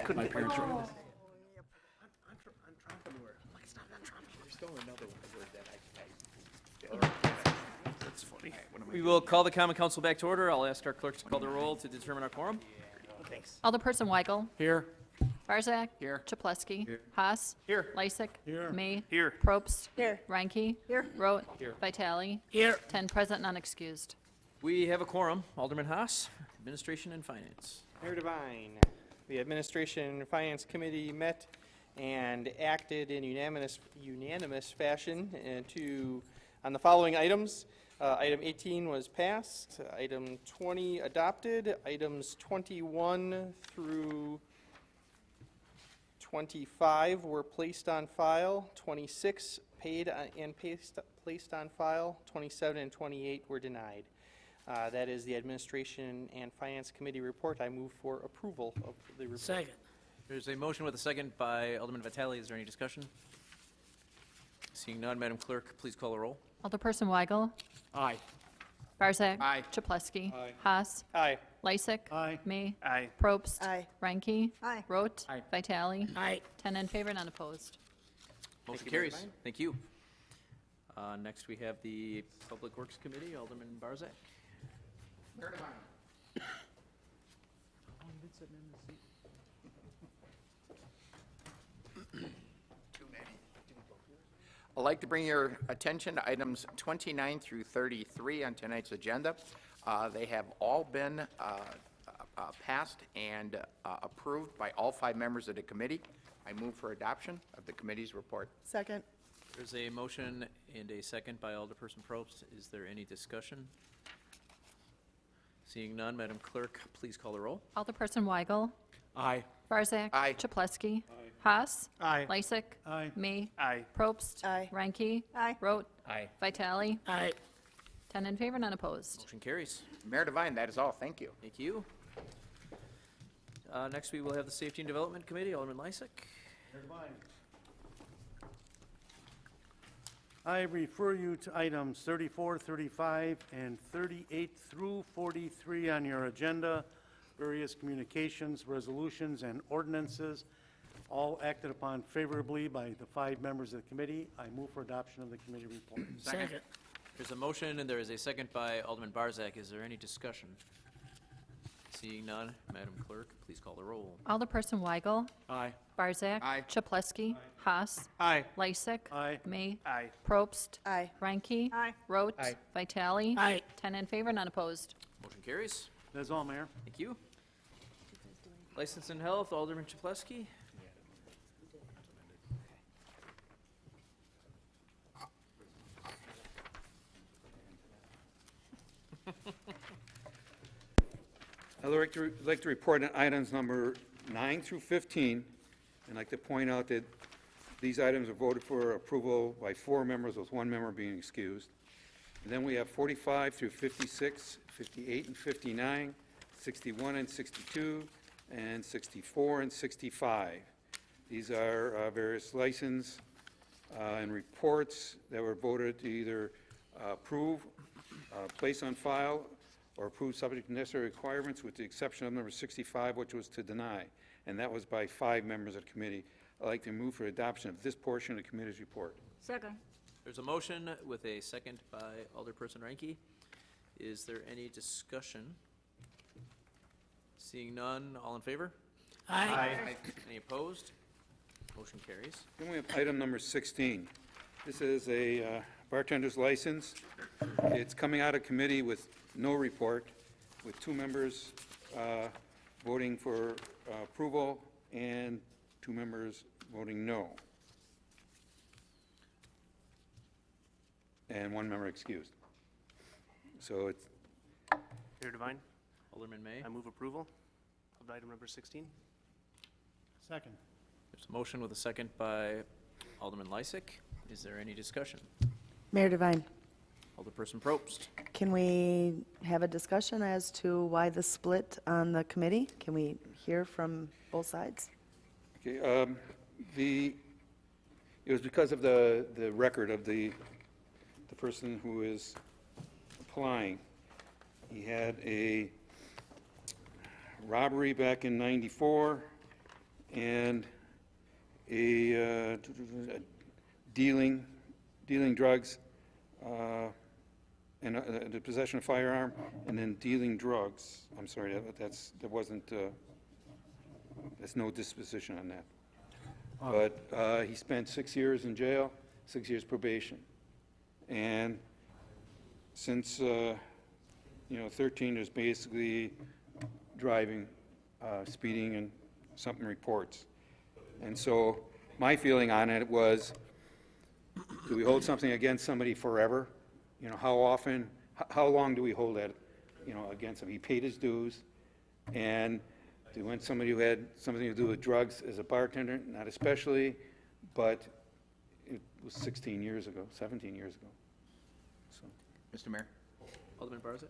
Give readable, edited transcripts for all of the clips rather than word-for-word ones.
My parents were. That's funny. We will call the Common Council back to order. I'll ask our clerks to call the roll to determine our quorum. Thanks. Alderperson Weigel. Here. Barzak. Here. Chapletsky. Haas. Here. Lysick. Here. May. Here. Probst. Here. Reinke. Here. Rote. Here. Vitale. Here. 10 present, none excused. We have a quorum. Alderman Haas, Administration and Finance. Mayor Devine, the Administration and Finance Committee met and acted in unanimous fashion on the following items. Item 18 was passed, item 20 adopted, items 21 through 25 were placed on file, 26 paid and placed on file, 27 and 28 were denied. That is the Administration and Finance Committee report. I move for approval of the report. Second. There's a motion with a second by Alderman Vitale. Is there any discussion? Seeing none, Madam Clerk, please call the roll. Alderperson Weigel. Aye. Barzak. Aye. Chapletsky. Aye. Haas. Aye. Lysick. Aye. May. Aye. Probst. Aye. Reinke. Aye. Rote. Aye. Vitale. Aye. 10 in favor, none opposed. Motion you, carries. Madam Thank you. Next, we have the Public Works Committee, Alderman Barzak. I'd like to bring your attention to items 29 through 33 on tonight's agenda. They have all been passed and approved by all 5 members of the committee. I move for adoption of the committee's report. Second. There's a motion and a second by Alderperson Probst. Is there any discussion? Seeing none, Madam Clerk, please call the roll. Alderperson Weigel. Aye. Barzak. Aye. Chapletsky. Haas. Aye. Lysick. Aye. May. Aye. Probst. Aye. Reinke. Aye. Rote. Aye. Vitale. Aye. 10 in favor, none opposed. Motion carries. Mayor Devine, that is all. Thank you. Thank you. Next, we will have the Safety and Development Committee, Alderman Lysick. I refer you to items 34, 35, and 38 through 43 on your agenda, various communications, resolutions, and ordinances, all acted upon favorably by the 5 members of the committee. I move for adoption of the committee report. Second. There's a motion and there is a second by Alderman Barzak. Is there any discussion? Seeing none, Madam Clerk, please call the roll. Alderperson Weigel. Aye. Barzak. Aye. Chapletsky. Haas. Aye. Lysick. Aye. May. Aye. Probst. Aye. Reinke. Aye. Rote. Aye. Vitale. Aye. 10 in favor, none opposed. Motion carries. That's all, Mayor. Thank you. License and Health, Alderman Chapletsky. I'd like to report on items number 9 through 15. I'd like to point out that these items are voted for approval by 4 members, with 1 member being excused. And then we have 45 through 56, 58 and 59, 61 and 62, and 64 and 65. These are various license and reports that were voted to either approve, place on file, or approve subject to necessary requirements, with the exception of number 65, which was to deny, and that was by 5 members of the committee. I'd like to move for adoption of this portion of the committee's report. Second. There's a motion with a second by Alderperson Reinke. Is there any discussion? Seeing none, all in favor? Aye. Any opposed? Motion carries. Then we have item number 16. This is a bartender's license. It's coming out of committee with no report, with 2 members voting for approval and 2 members voting no, and 1 member excused. So it's Mayor Devine, Alderman May. I move approval of item number 16. Second. There's a motion with a second by Alderman Lysick. Is there any discussion? Mayor Devine, Alderperson Probst. can we have a discussion as to why the split on the committee? Can we hear from both sides? okay. It was because of the record of the person who is applying. He had a robbery back in '94, and a dealing drugs, and the possession of firearm, and then dealing drugs. I'm sorry, there's no disposition on that. But he spent 6 years in jail, 6 years probation. And since, 13, there's basically driving, speeding, and something reports. And so my feeling on it was, do we hold something against somebody forever? How often, how long do we hold that, against him? He paid his dues, and do we want somebody who had something to do with drugs as a bartender? Not especially, but it was 16 years ago, 17 years ago. So. Mr. Mayor? Alderman Barzak?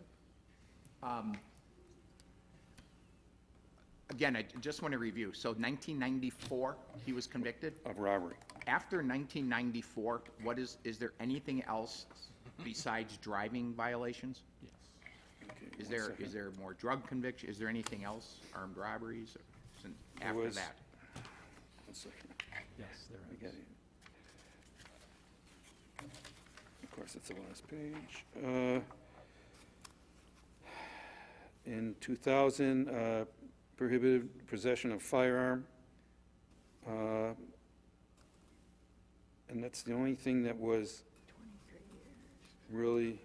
Again, I just want to review. So 1994, he was convicted. Of robbery. After 1994, is there anything else besides driving violations? Okay, Is one second. there more drug conviction? Is there anything else, armed robberies, after was- that? One second. Yes, there I get it. Of course, it's the last page. In 2000, prohibited possession of firearm. And that's the only thing that was really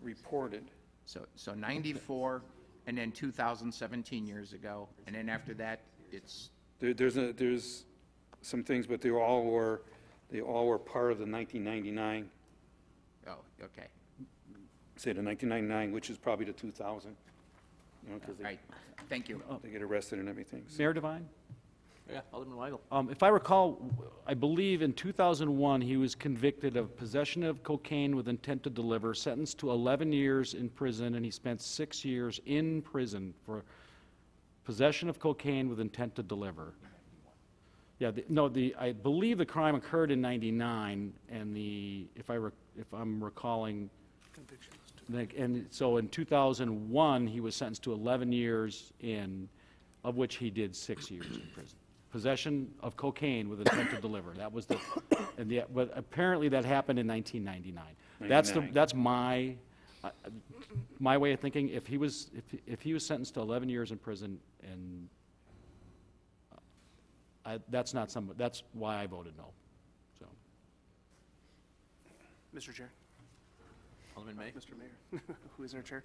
reported. So 94, and then 2017 years ago, and then after that, it's, There's some things, but they all were part of the 1999, oh, okay. say the 1999, which is probably the 2000, because Right, thank you. they get arrested and everything. So- Mayor Devine? Yeah, Alderman Weigel. If I recall, I believe in 2001, he was convicted of possession of cocaine with intent to deliver, sentenced to 11 years in prison, and he spent 6 years in prison for possession of cocaine with intent to deliver. Yeah, I believe the crime occurred in '99, and if I'm recalling, and so in 2001, he was sentenced to 11 years of which he did 6 years in prison. Possession of cocaine with intent to deliver. That was but apparently that happened in 1999. That's my way of thinking. If he was sentenced to 11 years in prison, and that's why I voted no. So. Mr. Chair, Alderman May? Mr. Mayor, who is our chair?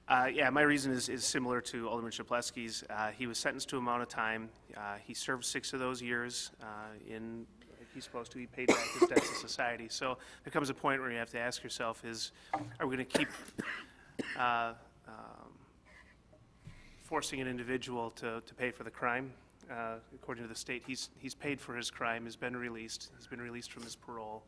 Yeah, my reason is similar to Alderman Chapletsky's. He was sentenced to an amount of time. He served 6 of those years like he's supposed to. He paid back his debts to society. So there comes a point where you have to ask yourself are we going to keep forcing an individual to pay for the crime? According to the state, he's paid for his crime, has been released. He's been released from his parole.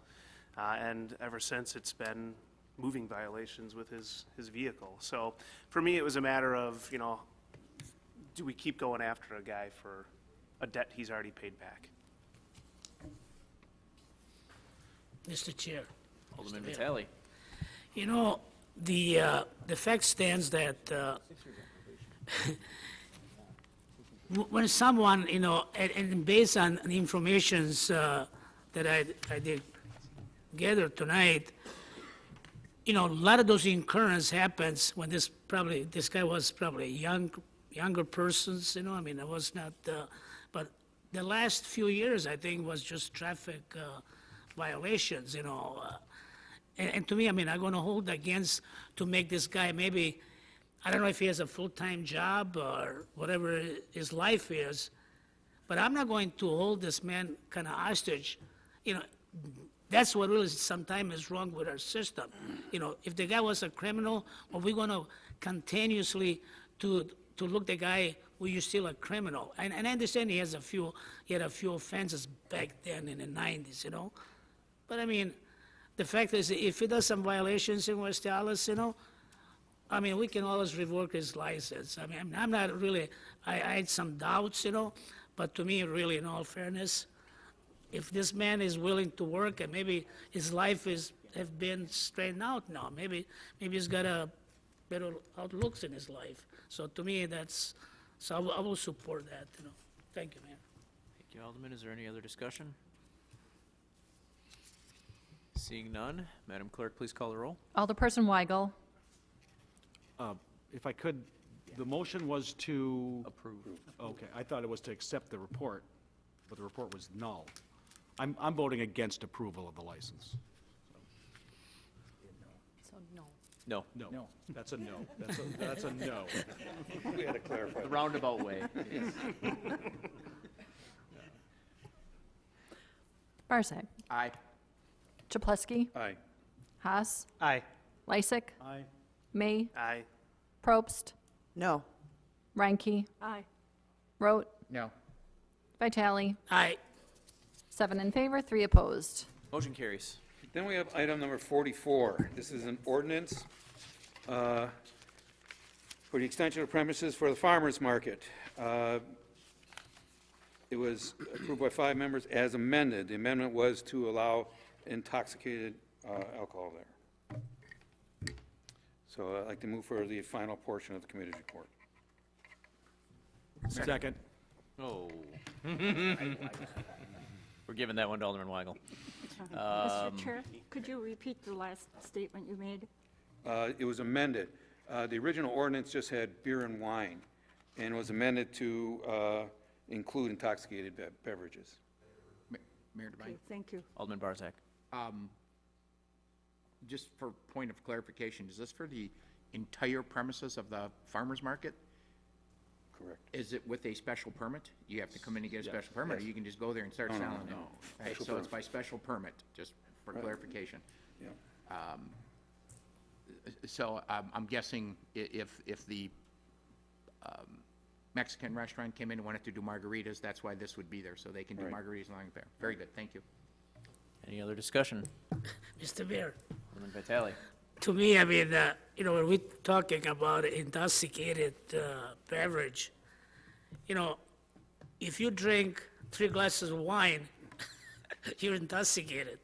And ever since, it's been moving violations with his vehicle. So for me, it was a matter of, do we keep going after a guy for a debt he's already paid back? Mr. Chair. Alderman Mr. Mayor. Vitale? The fact stands that when someone, and based on the informations that I did gather tonight, a lot of those occurrences happens when this guy was probably younger persons, it was not, but the last few years, I think, was just traffic violations, and to me, I'm going to hold against to make this guy maybe, I don't know if he has a full-time job or whatever his life is, but I'm not going to hold this man kind of hostage, That's what really sometimes is wrong with our system. If the guy was a criminal, are we going to continuously to look the guy who you still a criminal? And I understand he had a few offenses back then in the 90s, But the fact is, if he does some violations in West Dallas, we can always revoke his license. I'm not really, I had some doubts, but to me, really, in all fairness, if this man is willing to work and maybe his life have been straightened out now, maybe he's got a better outlooks in his life. So to me, so I will support that. Thank you, Mayor. Thank you, Alderman. Is there any other discussion? Seeing none, Madam Clerk, please call the roll. Alderperson Weigel, If I could, the motion was to, Approve. okay, I thought it was to accept the report, but the report was null. I'm voting against approval of the license. so no. No. No. That's a no. That's a no. We had to clarify. The roundabout way. Barzak, Aye. Chapletsky, Aye. Haas, Aye. Lysick, Aye. May, Aye. Probst, No. Reinke, Aye. Rote, No. Vitale, Aye. 7 in favor, 3 opposed. Motion carries. Then we have item number 44. This is an ordinance for the extension of premises for the farmer's market. It was approved by 5 members as amended. The amendment was to allow intoxicated alcohol there. So I'd like to move for the final portion of the committee's report. Second. Oh. We're giving that one to Alderman Weigel. Mr. Chair, could you repeat the last statement you made? It was amended. The original ordinance just had beer and wine, and was amended to include intoxicated beverages. Mayor Okay, Devine? thank you. Alderman Barzak. Just for point of clarification, is this for the entire premises of the farmer's market? Correct. Is it with a special permit? You have to come in and get a special permit, or you can just go there and start No, no, selling it? no. Right, Special so it's permit. by special permit, just for clarification. Yeah. So I'm guessing if the Mexican restaurant came in and wanted to do margaritas, that's why this would be there, so they can do Right. margaritas along there. Very good, thank you. Any other discussion? Mr. Mayor, Alderman Vitale. to me, I mean, when we're talking about intoxicated beverage, if you drink 3 glasses of wine, you're intoxicated.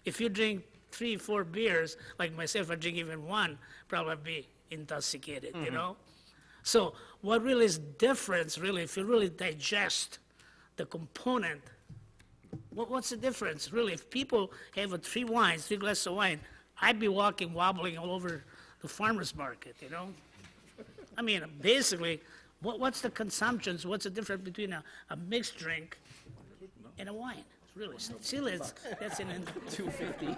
If you drink 3, 4 beers, like myself, I drink even 1, probably be intoxicated, So what really is difference, really, if you really digest the component, what's the difference, really? If people have 3 wines, 3 glasses of wine, I'd be walking, wobbling all over the farmer's market, I mean, basically, what's the consumptions, what's the difference between a mixed drink and a wine? Really, still is, that's an... $2.50.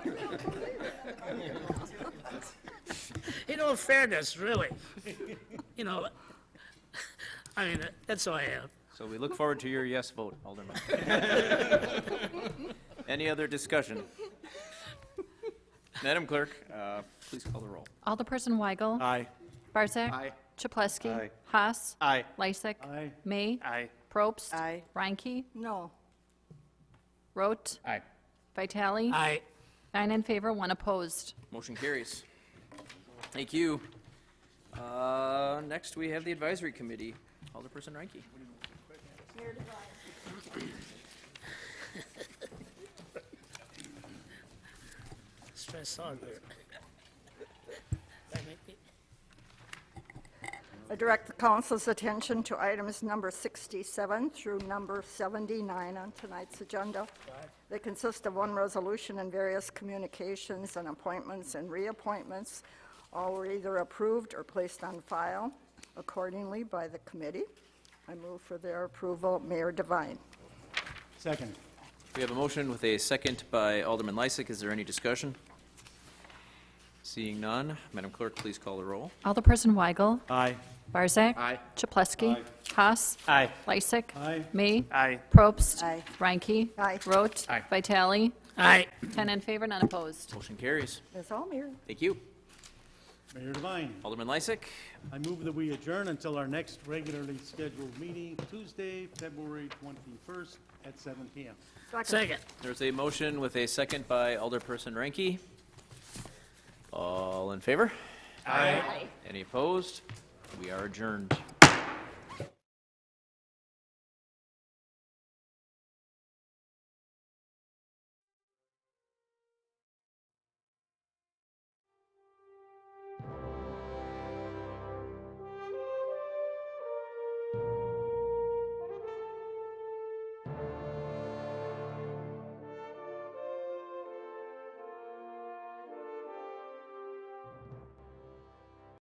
In all fairness, really, I mean, that's all I have. So we look forward to your yes vote, Alderman. Any other discussion? Madam Clerk, please call the roll. Alderperson Weigel, Aye. Barzak, Aye. Chapletsky, Aye. Haas, Aye. Lysick, Aye. May, Aye. Probst, Aye. Reinke, No. Rote, Aye. Vitale, Aye. 9 in favor, 1 opposed. Motion carries. Thank you. Next, we have the Advisory Committee. Alderperson Reinke. Stress on there. I direct the council's attention to items number 67 through number 79 on tonight's agenda. They consist of one resolution and various communications and appointments and reappointments. All were either approved or placed on file accordingly by the committee. I move for their approval. Mayor Devine. Second. We have a motion with a second by Alderman Lysick. Is there any discussion? Seeing none, Madam Clerk, please call the roll. Alderperson Weigel, Aye. Barzak, Aye. Chapletsky, Haas, Aye. Lysick, Aye. May, Aye. Probst, Aye. Reinke, Aye. Rote, Aye. Vitale, Aye. 10 in favor, none opposed. Motion carries. That's all, Mayor. Thank you. Mayor Devine, Alderman Lysick. I move that we adjourn until our next regularly scheduled meeting, Tuesday, February 21st at 7 p.m. Second. There's a motion with a second by Alderperson Reinke. All in favor? Aye. Any opposed? We are adjourned.